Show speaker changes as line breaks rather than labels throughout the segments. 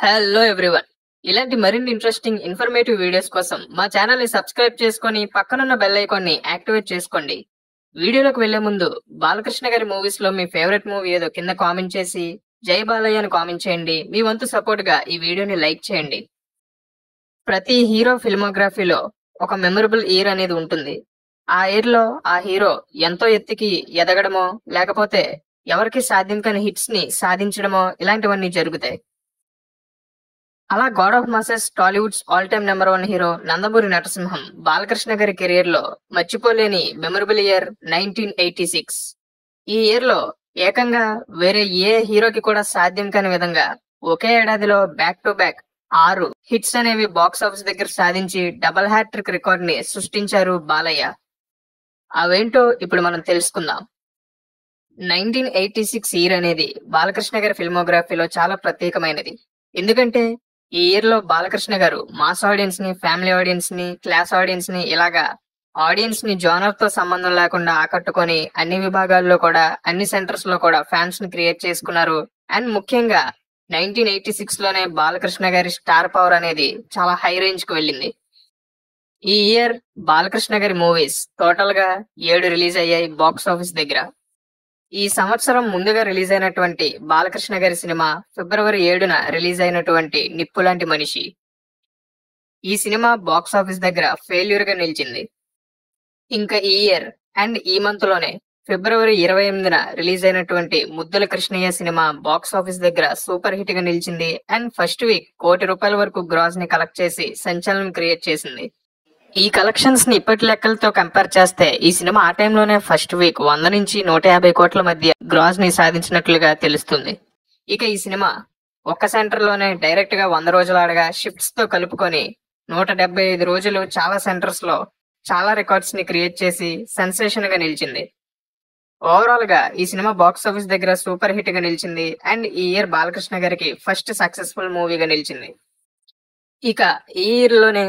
Hello everyone. ఇలాంటి మరిన్ని interesting informative videos కోసం మా ఛానల్ ని సబ్స్క్రైబ్ చేసుకొని పక్కనున్న బెల్ ఐకాన్ ని యాక్టివేట్ చేసుకోండి. వీడియోలోకి వెళ్లే ముందు బాలకృష్ణ గారి మూవీస్ లో మీ ఫేవరెట్ మూవీ ఏదో కింద కామెంట్ చేసి జై బాలయ్య అని కామెంట్ చేయండి. మీ వంతు సపోర్ట్ గా ఈ వీడియోని లైక్ చేయండి. ప్రతి హీరో ఫిల్మోగ్రఫీలో ఒక మెమరబుల్ ఇయర్ అనేది ఉంటుంది. ఆ ఇయర్ లో ఆ హీరో ఎంతో ఎత్తుకి ఎదగడమో లేకపోతే ఎవరికి సాధ్యం కాని హిట్స్ ని సాధించడమో ఇలాంటివన్నీ జరుగుతాయి. అలా God of masses Tollywood's all time number 1 hero Nandamuri నటసింహం బాలకృష్ణ గారి కెరీర్ లో మర్చిపోలేని మెమరబుల్ ఇయర్ 1986. ఈ ఇయర్ లో ఏకంగా వేరే ఏ హీరోకి కూడా సాధ్యం కాని విధంగా ఒకే ఏడాదిలో బ్యాక్ టు బ్యాక్ 6 హిట్స్ అనేవి బాక్స్ ఆఫీస్ దగ్గర సాధించి డబుల్ హ్యాట్రిక్ రికార్డ్ ని సృష్టించారు బాలయ్య. అవేంటో ఇప్పుడు మనం తెలుసుకుందాం. 1986 ఇయర్ అనేది బాలకృష్ణ గారి ఫిల్మోగ్రఫీలో చాలా ప్రత్యేకమైనది. ఎందుకంటే ఈ ఇయర్ లో బాలకృష్ణ గారు మాస్ ఆడియన్స్ ని, ఫ్యామిలీ ఆడియన్స్ ని, క్లాస్ ఆడియన్స్ ని ఇలాగా ఆడియన్స్ ని జోనర్ తో సంబంధం లేకుండా ఆకట్టుకొని అన్ని విభాగాల్లో కూడా అన్ని సెంటర్స్ లో కూడా ఫ్యాన్స్ ని క్రియేట్ చేసుకున్నారు. అండ్ ముఖ్యంగా 1986 లోనే బాలకృష్ణ గారి స్టార్ పవర్ అనేది చాలా హై రేంజ్ కు వెళ్ళింది. ఈ ఇయర్ బాలకృష్ణ గారి మూవీస్ టోటల్ గా 7 రిలీజ్ అయ్యాయి బాక్స్ ఆఫీస్ దగ్గర. ఈ సంవత్సరం ముందుగా రిలీజ్ అయినటువంటి బాలకృష్ణ గారి సినిమా ఫిబ్రవరి 7న రిలీజ్ అయినటువంటి నిప్పు లాంటి మనిషి. ఈ సినిమా బాక్స్ ఆఫీస్ దగ్గర ఫెయిల్యూర్ గా నిలిచింది. ఇంకా ఈ ఇయర్ అండ్ ఈ మంత్ లోనే ఫిబ్రవరి 28న రిలీజ్ అయినటువంటి ముద్దుల కృష్ణయ్య సినిమా బాక్స్ ఆఫీస్ దగ్గర సూపర్ హిట్ గా నిలిచింది. అండ్ ఫస్ట్ వీక్ ₹1 కోటి వరకు గ్రాస్ ని కలెక్ట్ చేసి సంచలనం క్రియేట్ చేసింది. ఈ కలెక్షన్స్ ని ఇప్పటి లెక్కలతో కంపేర్ చేస్తే ఈ సినిమా ఆ టైంలోనే ఫస్ట్ వీక్ 100 నుంచి 150 కోట్ల మధ్య గ్రాస్ ని సాధించినట్లుగా తెలుస్తుంది. ఇక ఈ సినిమా ఒక్క సెంటర్ లోనే డైరెక్ట్ గా 100 రోజులు ఆడగా షిఫ్ట్స్ తో కలుపుకొని 175 రోజులు చాలా సెంటర్స్ లో చాలా రికార్డ్స్ ని క్రియేట్ చేసి సెన్సేషన్ గా నిలిచింది. ఓవరాల్ గా ఈ సినిమా బాక్స్ ఆఫీస్ దగ్గర సూపర్ హిట్ గా నిలిచింది. అండ్ ఈ ఇయర్ బాలకృష్ణ గారికి ఫస్ట్ సక్సెస్ఫుల్ మూవీగా నిలిచింది. ఇక ఈ ఇయర్ లోనే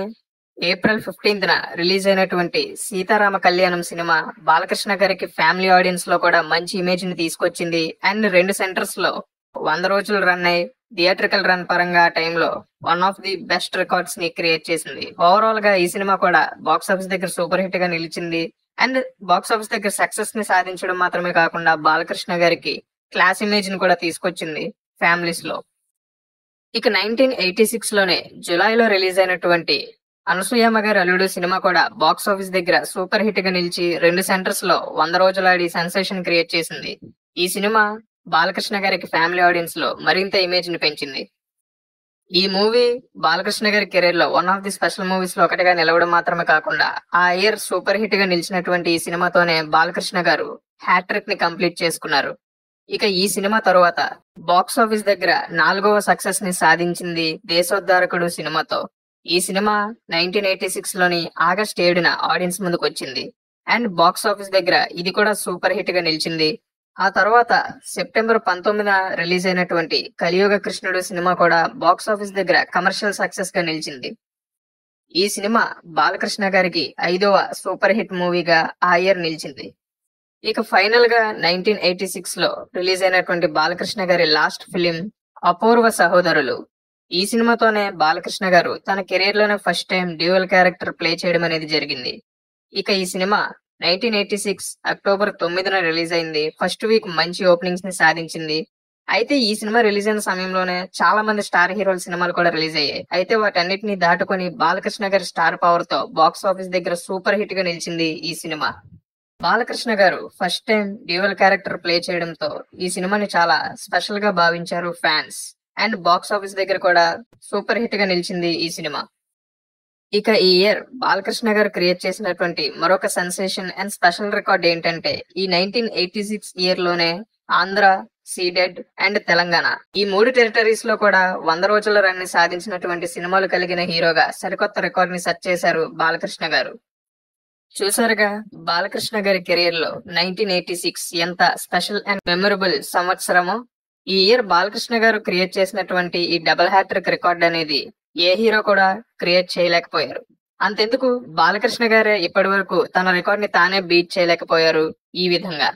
ఏప్రిల్ 15న రిలీజ్ అయినటువంటి సీతారామ కళ్యాణం సినిమా బాలకృష్ణ గారికి ఫ్యామిలీ ఆడియన్స్ లో కూడా మంచి ఇమేజ్ ని తీసుకొచ్చింది. అండ్ 2 సెంటర్స్ లో 100 రోజులు రన్ అయ్యి థియేట్రికల్ రన్ పరంగా ఆ టైంలో one of the best records ని క్రియేట్ చేసింది. ఓవరాల్ గా ఈ సినిమా కూడా బాక్స్ ఆఫీస్ దగ్గర సూపర్ హిట్ గా నిలిచింది. అండ్ బాక్స్ ఆఫీస్ దగ్గర సక్సెస్ ని సాధించడం మాత్రమే కాకుండా బాలకృష్ణ గారికి క్లాస్ ఇమేజ్ ని కూడా తీసుకొచ్చింది ఫ్యామిలీస్ లో. ఇక 1986 లోనే జులైలో రిలీజ్ అయినటువంటి అనసూయమ్మ గారి అల్లుడు సినిమా కూడా బాక్స్ ఆఫీస్ దగ్గర సూపర్ హిట్ గా నిలిచి 2 సెంటర్స్ లో 100 రోజులు ఆడి సెన్సేషన్ క్రియేట్ చేసింది. ఈ సినిమా బాలకృష్ణ గారికి ఫ్యామిలీ ఆడియన్స్ లో మరింత ఇమేజ్ ని పెంచింది. ఈ మూవీ బాలకృష్ణ గారి కెరీర్ లో one of the special movies లో ఒకటిగా నిలవడం మాత్రమే కాకుండా ఆ ఇయర్ సూపర్ హిట్ గా నిలిచినటువంటి ఈ సినిమాతోనే బాలకృష్ణ గారు హ్యాట్రిక్ ని కంప్లీట్ చేసుకున్నారు. ఇక ఈ సినిమా తరువాత బాక్స్ ఆఫీస్ దగ్గర 4వ సక్సెస్ ని సాధించింది దేశోద్ధారకుడు సినిమాతో. ఈ సినిమా 1986 లోని ఆగస్ట్ 7న ఆడియన్స్ ముందుకు వచ్చింది. అండ్ బాక్స్ ఆఫీస్ దగ్గర ఇది కూడా సూపర్ హిట్ గా నిలిచింది. ఆ తర్వాత సెప్టెంబర్ 19న రిలీజ్ అయినటువంటి కలియుగ కృష్ణుడు సినిమా కూడా బాక్స్ ఆఫీస్ దగ్గర కమర్షియల్ సక్సెస్ గా నిలిచింది. ఈ సినిమా బాలకృష్ణ గారికి 5వ సూపర్ హిట్ మూవీగా ఆ ఇయర్ నిలిచింది. ఇక ఫైనల్ గా 1986 లో రిలీజ్ అయినటువంటి బాలకృష్ణ గారి లాస్ట్ ఫిలిం అపూర్వ సహోదరులు. ఈ సినిమాతోనే బాలకృష్ణ గారు తన కెరీర్ లోనే first time dual character play చేయడం అనేది జరిగింది. ఇక ఈ సినిమా 1986 అక్టోబర్ 9న రిలీజ్ అయింది. ఫస్ట్ వీక్ మంచి ఓపెనింగ్స్ ని సాధించింది. అయితే ఈ సినిమా రిలీజ్ అయిన సమయంలోనే చాలా మంది స్టార్ హీరోల సినిమాలు కూడా రిలీజ్ అయ్యాయి. అయితే వాటన్నిటిని దాటుకొని బాలకృష్ణ గారి స్టార్ పవర్ తో బాక్స్ ఆఫీస్ దగ్గర సూపర్ హిట్ గా నిలిచింది ఈ సినిమా. బాలకృష్ణ గారు first time dual character play చేయడంతో ఈ సినిమాని చాలా స్పెషల్ గా భావించారు ఫ్యాన్స్. అండ్ బాక్స్ ఆఫీస్ దగ్గర కూడా సూపర్ హిట్ గా నిలిచింది ఈ సినిమా. ఇక ఈ ఇయర్ బాలకృష్ణ గారు క్రియేట్ చేసినటువంటి మరొక సెన్సేషన్ అండ్ స్పెషల్ రికార్డ్ ఏంటంటే ఈ 1986 ఇయర్ లోనే ఆంధ్ర, సీడెడ్ అండ్ తెలంగాణ ఈ 3 టెరిటరీస్ లో కూడా 100 రోజుల రన్ ని సాధించినటువంటి సినిమాలు కలిగిన హీరోగా సరికొత్త రికార్డ్ ని సెట్ చేశారు బాలకృష్ణ గారు. చూసారుగా బాలకృష్ణ గారి కెరీర్ లో 1986 ఎంత స్పెషల్ అండ్ మెమరబుల్ సంవత్సరమో. ఈ ఇయర్ బాలకృష్ణ గారు క్రియేట్ చేసినటువంటి ఈ డబుల్ హ్యాట్రిక్ రికార్డ్ అనేది ఏ హీరో కూడా క్రియేట్ చేయలేకపోయారు. అంతెందుకు బాలకృష్ణ గారే ఇప్పటి వరకు తన రికార్డ్ ని తానే బీట్ చేయలేకపోయారు. ఈ విధంగా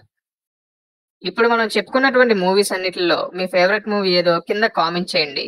ఇప్పుడు మనం చెప్పుకున్నటువంటి మూవీస్ అన్నిటిలో మీ ఫేవరెట్ మూవీ ఏదో కింద కామెంట్ చేయండి.